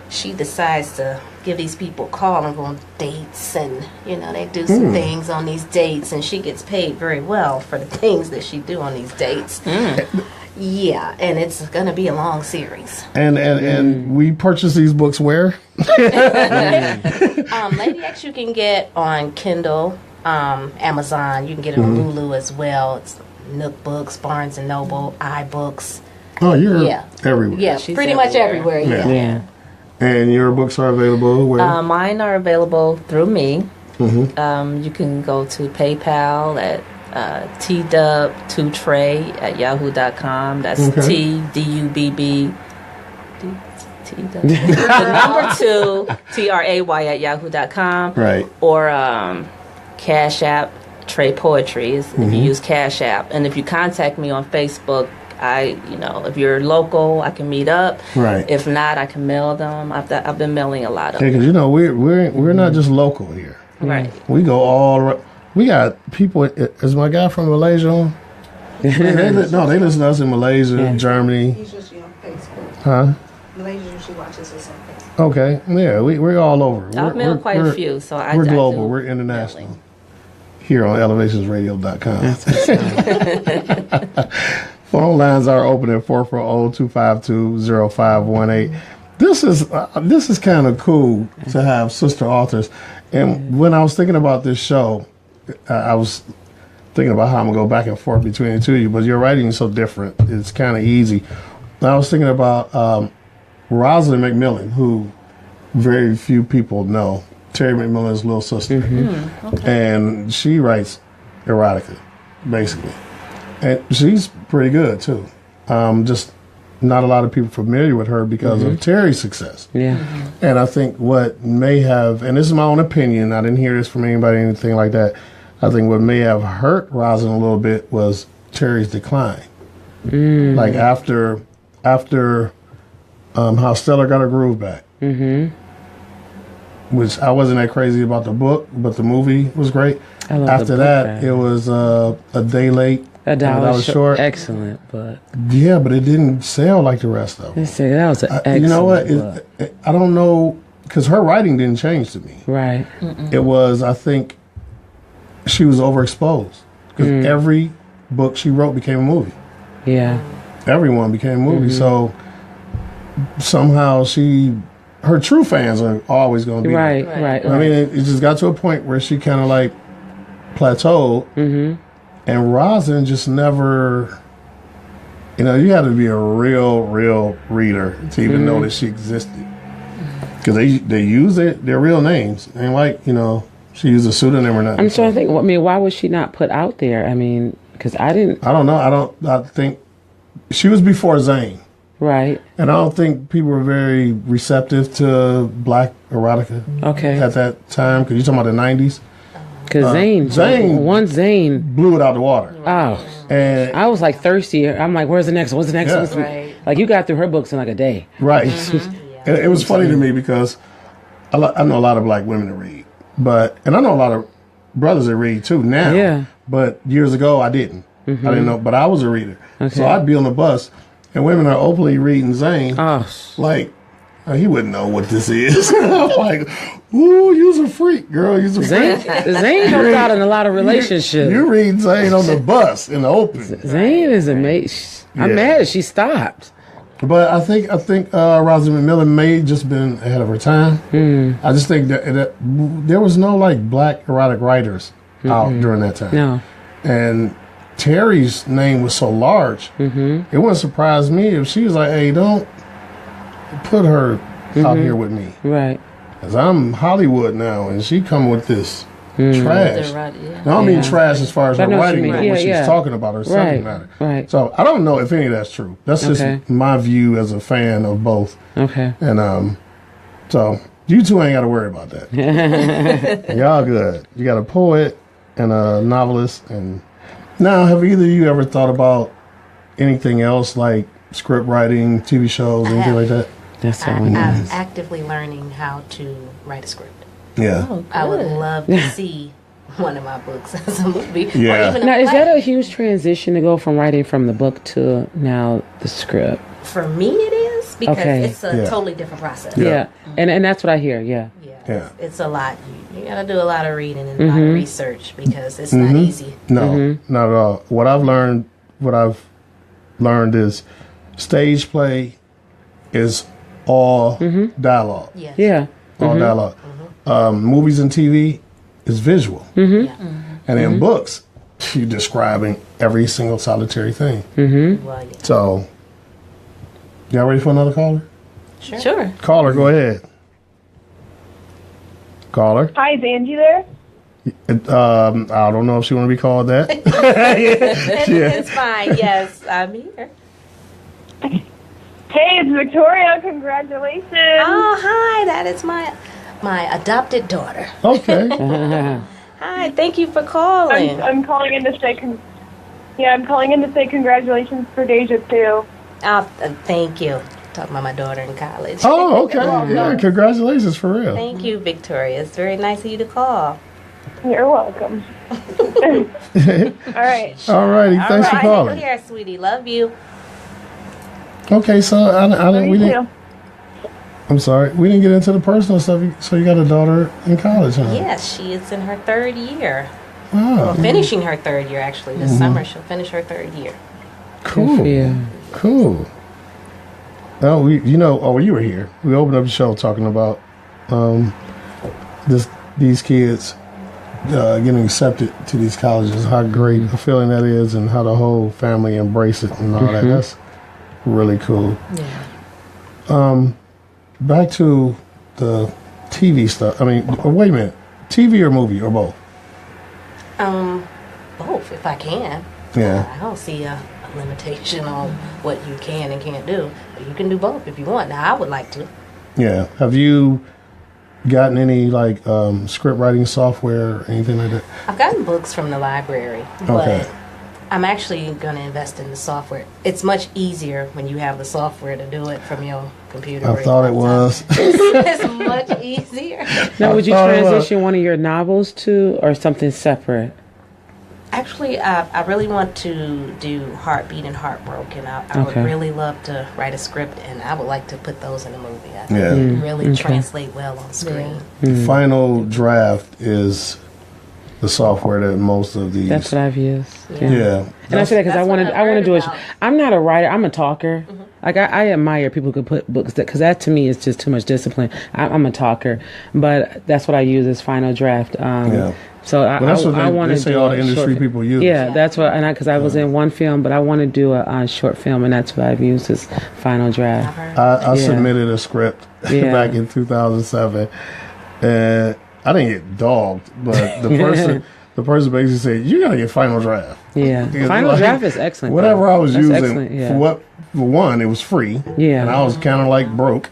she decides to give these people a call and go on dates, and they do some things on these dates, and she gets paid very well for the things that she do on these dates. Yeah, and it's gonna be a long series. And we purchase these books where? Lady X you can get on Kindle, Amazon. You can get it on Lulu as well. It's Nook Books, Barnes and Noble, iBooks. Oh, you're everywhere. Yeah, pretty much everywhere. Yeah. And your books are available where? Mine are available through me. Mm-hmm. You can go to PayPal at tdub2tray@yahoo.com. That's TDUBB. The number 2 TRAY@yahoo.com. Right. Or Cash App Trey Poetry is if you use Cash App, and if you contact me on Facebook, if you're local, I can meet up. Right. If not, I can mail them. I've been mailing a lot of them. Because we're not just local here. Right. We go all around. We got people. Is my guy from Malaysia on? they listen to us in Malaysia, Germany. He's usually on Facebook. Huh? Malaysia usually watches us on Facebook. Okay. Yeah, we're all over. I've mailed quite a few, so we're global. We're international. Mailing. Here on elevationsradio.com. Phone lines are open at 440-252-0518. This is kind of cool to have sister authors. And when I was thinking about this show, I was thinking about how I'm going to go back and forth between the two of you, but your writing is so different. It's kind of easy. I was thinking about Rosalind McMillan, who very few people know. Terry McMillan's little sister. And she writes erotica, basically. And she's pretty good, too. Just not a lot of people familiar with her because of Terry's success. Yeah. And I think what may have, and this is my own opinion, I didn't hear this from anybody, anything like that. I think what may have hurt Rosalind a little bit was Terry's decline. Like after How Stella Got Her Groove Back. Which I wasn't that crazy about the book, but the movie was great. After that, it was A Day Late, A Dollar Short. Excellent, but yeah, but it didn't sell like the rest of them. That was an excellent. You know what? I don't know, because her writing didn't change to me. Right. It was, I think, she was overexposed because every book she wrote became a movie. Yeah. Everyone became a movie, so somehow her true fans are always going to be right. I mean, it just got to a point where she kind of like plateaued, and Rosin just never. You know, you had to be a real reader to even know that she existed, because they use their real names, and like she used a pseudonym or nothing. I'm trying to think. I mean, why was she not put out there? I mean, because I didn't. I don't know. I think she was before Zane. Right. And I don't think people were very receptive to black erotica at that time, because you're talking about the 90s. Because Zane blew it out the water. Oh. And I was like thirsty. I'm like, where's the next one? What's the next one? Right. Like, you got through her books in like a day. Right. It was funny to me because I know a lot of black women that read, and I know a lot of brothers that read too now. Yeah. But years ago, I didn't. I didn't know, but I was a reader. Okay. So I'd be on the bus, and women are openly reading Zane. Oh. Like, he wouldn't know what this is. I'm like, ooh, you's a freak, girl. You's a freak. Zane worked out in a lot of relationships. You read Zane on the bus in the open. Zane is amazing. I'm mad that she stopped. But I think Rosalind McMillan may just been ahead of her time. I just think that there was no like black erotic writers out during that time. No. And Terry's name was so large, it wouldn't surprise me if she was like, hey, don't put her out here with me. Right. Because I'm Hollywood now, and she come with this trash. I don't mean trash as far as her writing, but what she's talking about, her subject matter. Right. So I don't know if any of that's true. That's just my view as a fan of both. Okay. And so you two ain't got to worry about that. Y'all good. You got a poet and a novelist. And now, have either of you ever thought about anything else like script writing, TV shows, anything like that? That's all. I'm actively learning how to write a script. Yeah. Oh, I would love to see one of my books as a movie. Yeah. Or even now, a is play. that a huge transition to go from writing from the book to now the script? For me, it is, because it's a totally different process. Yeah. And that's what I hear. Yeah. It's a lot. You got to do a lot of reading and a lot of research, because it's not easy. No, not at all. What I've learned is stage play is all dialogue. Yes. Yeah. All dialogue. movies and TV is visual. Mm-hmm. Yeah. And in books, you're describing every single solitary thing. Mm-hmm. Well, yeah. So, y'all ready for another caller? Sure. Caller, go ahead. Caller. Hi, is Angie there? I don't know if she want to be called that. It's fine. Yes, I'm here. Hey, it's Victoria. Congratulations. Oh, hi. That is my adopted daughter. Okay. Hi. Thank you for calling. I'm calling in to say I'm calling in to say congratulations for Deja too. Oh, thank you. Talking about my daughter in college. Oh, okay. Yeah, congratulations for real. Thank you, Victoria. It's very nice of you to call. You're welcome. All right. All righty. Thanks for calling. Take care, sweetie. Love you. Okay, so we didn't. I'm sorry, we didn't get into the personal stuff. So you got a daughter in college, huh? Yes, she is in her third year. Wow. Well, finishing her third year, actually. This summer, she'll finish her third year. Cool. Yeah. Cool. Oh, you were here. We opened up the show talking about these kids getting accepted to these colleges, how great a feeling that is, and how the whole family embrace it and all that. That's really cool. Yeah. Back to the TV stuff. I mean, wait a minute. TV or movie or both? Both, if I can. Yeah. I don't see a limitation on what you can and can't do. But you can do both if you want. Now, I would like to. Yeah. Have you gotten any script writing software or anything like that? I've gotten books from the library, Okay. but I'm actually going to invest in the software. It's much easier when you have the software to do it from your computer. I thought it was. It's much easier. Now, would you transition one of your novels to or something separate? Actually, I really want to do Heartbeat and Heartbroken. I would really love to write a script, and I would like to put those in a movie. I think they really translate well on screen. The Final Draft is the software that most of these. That's what I've used. Yeah. And I say that because I want to do it. I'm not a writer. I'm a talker. Like I admire people who can put books because that to me is just too much discipline. I'm a talker, but that's what I use as Final Draft. So I want to say all the industry people use. Yeah, that's what. And because I was in one film, but I want to do a short film, and that's what I've used as Final Draft. I submitted a script back in 2007, and I didn't get dogged, but the person basically said, "You gotta get Final Draft." Yeah, Final Draft is excellent. Whatever I was using for one, it was free. Yeah, and I was kind of broke.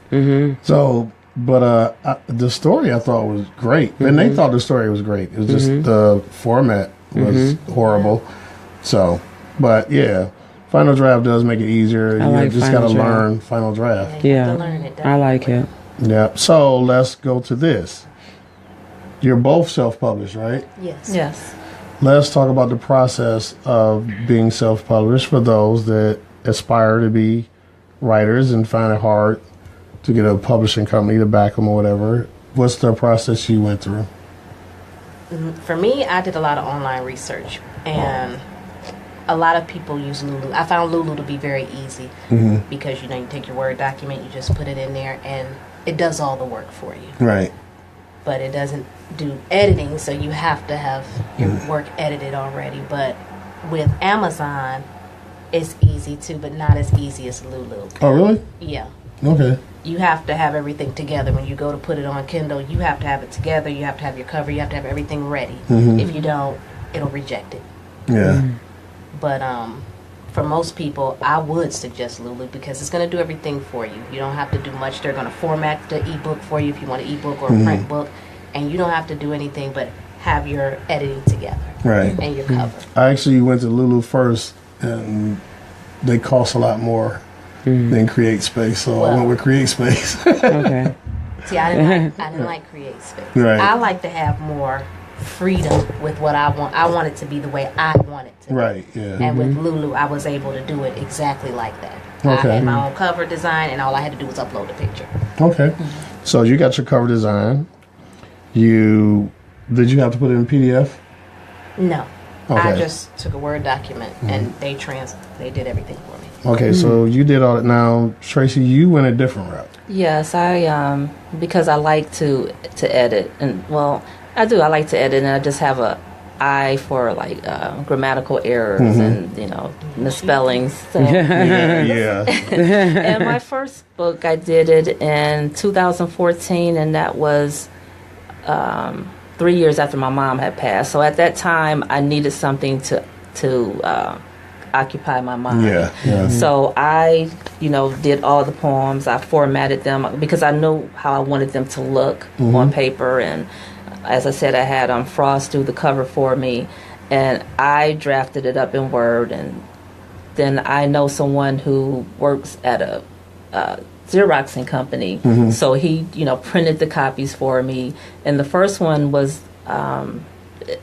So, but the story I thought was great, and they thought the story was great. It was just the format was horrible. So, but yeah. Final Draft does make it easier. You just got to learn Final Draft. Yeah, I like it. Yeah. So let's go to this. You're both self-published, right? Yes. Yes. Let's talk about the process of being self-published for those that aspire to be writers and find it hard to get a publishing company to back them or whatever. What's the process you went through? For me, I did a lot of online research, and a lot of people use Lulu. I found Lulu to be very easy because, you take your Word document, you just put it in there, and it does all the work for you. Right. But it doesn't do editing, so you have to have your work edited already. But with Amazon, it's easy too, but not as easy as Lulu. Oh, really? Yeah. Okay. You have to have everything together. When you go to put it on Kindle, you have to have it together. You have to have your cover. You have to have everything ready. If you don't, it'll reject it. Yeah. But for most people, I would suggest Lulu because it's going to do everything for you. You don't have to do much. They're going to format the ebook for you if you want an ebook or a print book, and you don't have to do anything but have your editing together, right, and your cover. I actually went to Lulu first, and they cost a lot more than CreateSpace, so I went with CreateSpace. Okay. See, I didn't like CreateSpace. Right. I like to have more freedom with what I want. I want it to be the way I want it to be. Right, yeah. And with Lulu, I was able to do it exactly like that. Okay. I had my own cover design, and all I had to do was upload the picture. Okay. So you got your cover design. Did you have to put it in PDF? No. Okay. I just took a Word document, and they did everything for me. Okay, so you did all that. Now, Tracey, you went a different route. Yes, I Because I like to edit, and well, I do. I like to edit, and I just have a eye for like grammatical errors and misspellings. So. Yeah. And my first book, I did it in 2014, and that was 3 years after my mom had passed. So at that time, I needed something to occupy my mind. Yeah. So I, did all the poems. I formatted them because I knew how I wanted them to look on paper. And as I said, I had Frost do the cover for me, and I drafted it up in Word. And then I know someone who works at a Xeroxing company, so he, printed the copies for me. And the first one was.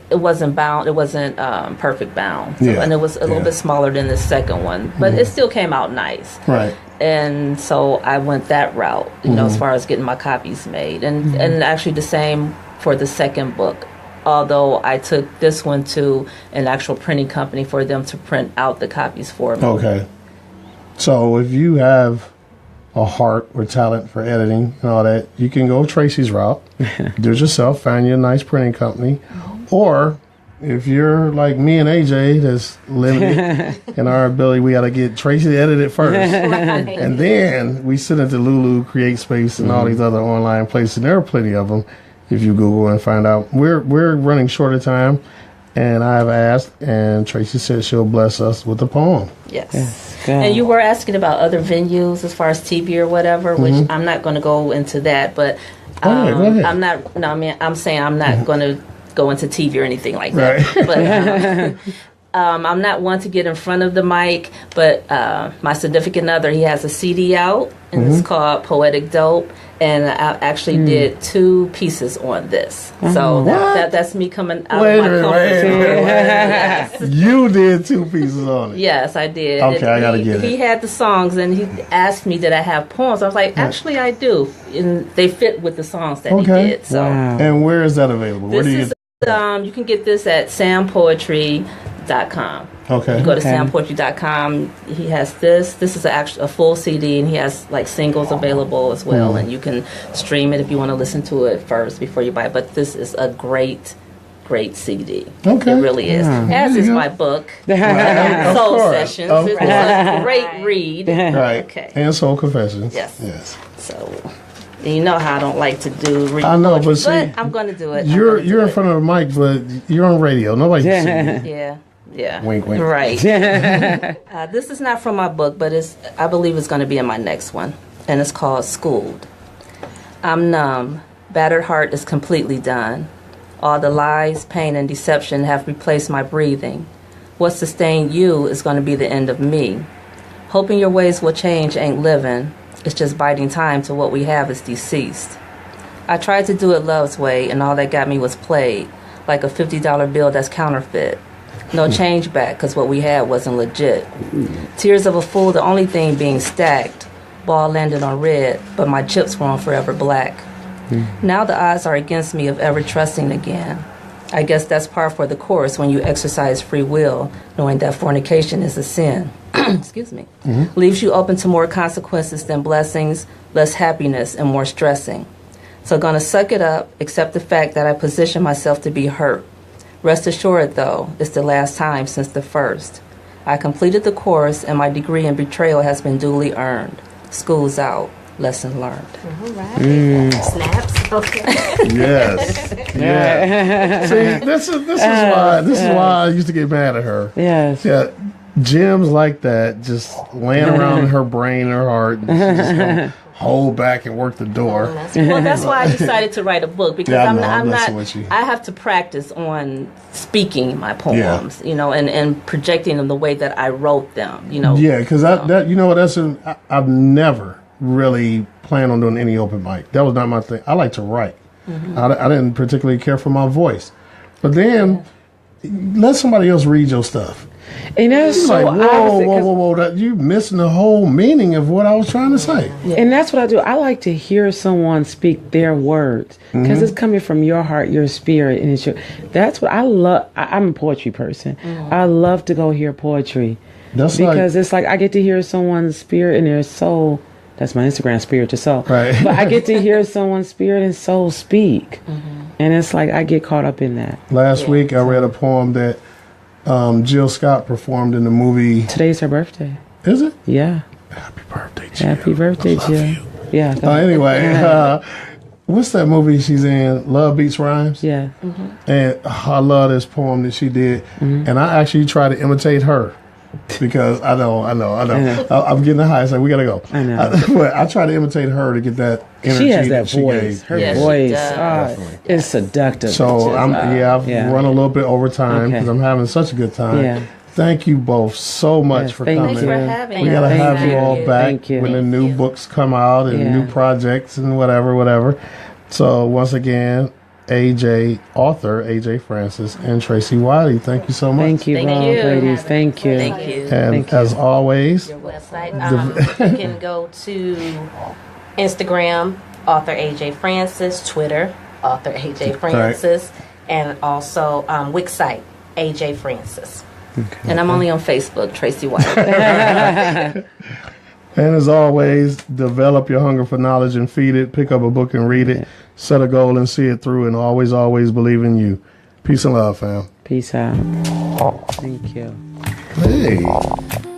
It wasn't bound. It wasn't perfect bound, so, and it was a little bit smaller than the second one, but it still came out nice. Right. And so I went that route, as far as getting my copies made, and actually the same for the second book. Although I took this one to an actual printing company for them to print out the copies for me. Okay. So if you have a heart or talent for editing and all that, you can go Tracey's route. Do it yourself. Find you a nice printing company. Or if you're like me and AJ, that's limited in our ability, we got to get Tracey to edit it first. And then we send it to Lulu, Create Space, and all these other online places. And there are plenty of them if you Google and find out. We're running short of time, and I've asked, and Tracey said she'll bless us with a poem. Yes. And you were asking about other venues as far as TV or whatever, which I'm not going to go into that, but go ahead. I'm not, I'm saying I'm not going to go into TV or anything like that. Right. But I'm not one to get in front of the mic, but my significant other, he has a CD out, and it's called Poetic Dope, and I actually did 2 pieces on this. So that's me coming out of my comfort zone. Yes. You did 2 pieces on it. Yes, I did. Okay, I gotta get it. He had the songs, and he asked me, did I have poems? I was like, actually, I do. And they fit with the songs that he did. So. And where is that available? Where do you get you can get this at sampoetry.com. Okay. You go to sampoetry.com. He has this. This is a full CD, and he has like singles available as well. And you can stream it if you want to listen to it first before you buy it. But this is a great CD. Okay. It really is. As is my book, Soul Sessions. It's a great read. Right. Okay. And Soul Confessions. Yes. So, you know how I don't like to do read I know, poetry, but see, I'm going to do it. You're in front of the mic, but you're on radio. Nobody can see you. Yeah. Wink, wink. Right. This is not from my book, but I believe it's going to be in my next one, and it's called Schooled. I'm numb. Battered heart is completely done. All the lies, pain, and deception have replaced my breathing. What sustained you is going to be the end of me. Hoping your ways will change ain't living. It's just biding time till what we have is deceased. I tried to do it love's way, and all that got me was played, like a $50 bill that's counterfeit. No change back, because what we had wasn't legit. Tears of a fool, the only thing being stacked. Ball landed on red, but my chips were on forever black. Now the odds are against me of ever trusting again. I guess that's par for the course when you exercise free will, knowing that fornication is a sin. Excuse me. Leaves you open to more consequences than blessings, less happiness, and more stressing. So gonna suck it up, accept the fact that I position myself to be hurt. Rest assured, though, it's the last time since the first. I completed the course, and my degree in betrayal has been duly earned. School's out. Lesson learned. All right. Snaps. Okay. Yes. Yeah. See, this is why I used to get mad at her. Yes. Yeah. Gems like that just laying around in her brain and her heart. And she's just gonna hold back and work the door. Well, that's why I decided to write a book, because Yeah, I'm messing not. with you. I have to practice on speaking my poems, and projecting them the way that I wrote them. Yeah, because I've never really planned on doing any open mic. That was not my thing. I like to write. I didn't particularly care for my voice, but then let somebody else read your stuff. And that's so like, whoa, that you missing the whole meaning of what I was trying to say. And that's what I do. I like to hear someone speak their words, because it's coming from your heart, your spirit, and that's what I love. I'm a poetry person. I love to go hear poetry. That's because it's like I get to hear someone's spirit and their soul That's my Instagram, Spirit to Soul. Right. But I get to hear someone's spirit and soul speak. And it's like I get caught up in that. Last week I read a poem that Jill Scott performed in the movie. Today's her birthday. Is it? Yeah. Happy birthday, Jill. Happy birthday, Jill. Yeah. Anyway, what's that movie she's in? Love Beats Rhymes? Yeah. And I love this poem that she did. And I actually try to imitate her. Because I know. I'm getting the high. It's like, we got to go. I know. But I try to imitate her to get that energy. She has that she voice. gave. Her voice is seductive. So I've run a little bit over time because I'm having such a good time. Yeah. Thank you both so much for coming. Thanks for having We got to have you all back Thank you. when the new books come out and new projects and whatever. So once again, author AJ Francis and Tracey Wiley, thank you so much. Thank you, ladies. Thank you. Thank you. And as always, Your website. You can go to Instagram, author AJ Francis, Twitter, author AJ Francis, and also Wix site, AJ Francis. Okay. And I'm only on Facebook, Tracey Wiley. And as always, develop your hunger for knowledge and feed it. Pick up a book and read it. Set a goal and see it through, and always believe in you. Peace and love, fam. Peace out. Thank you. Hey.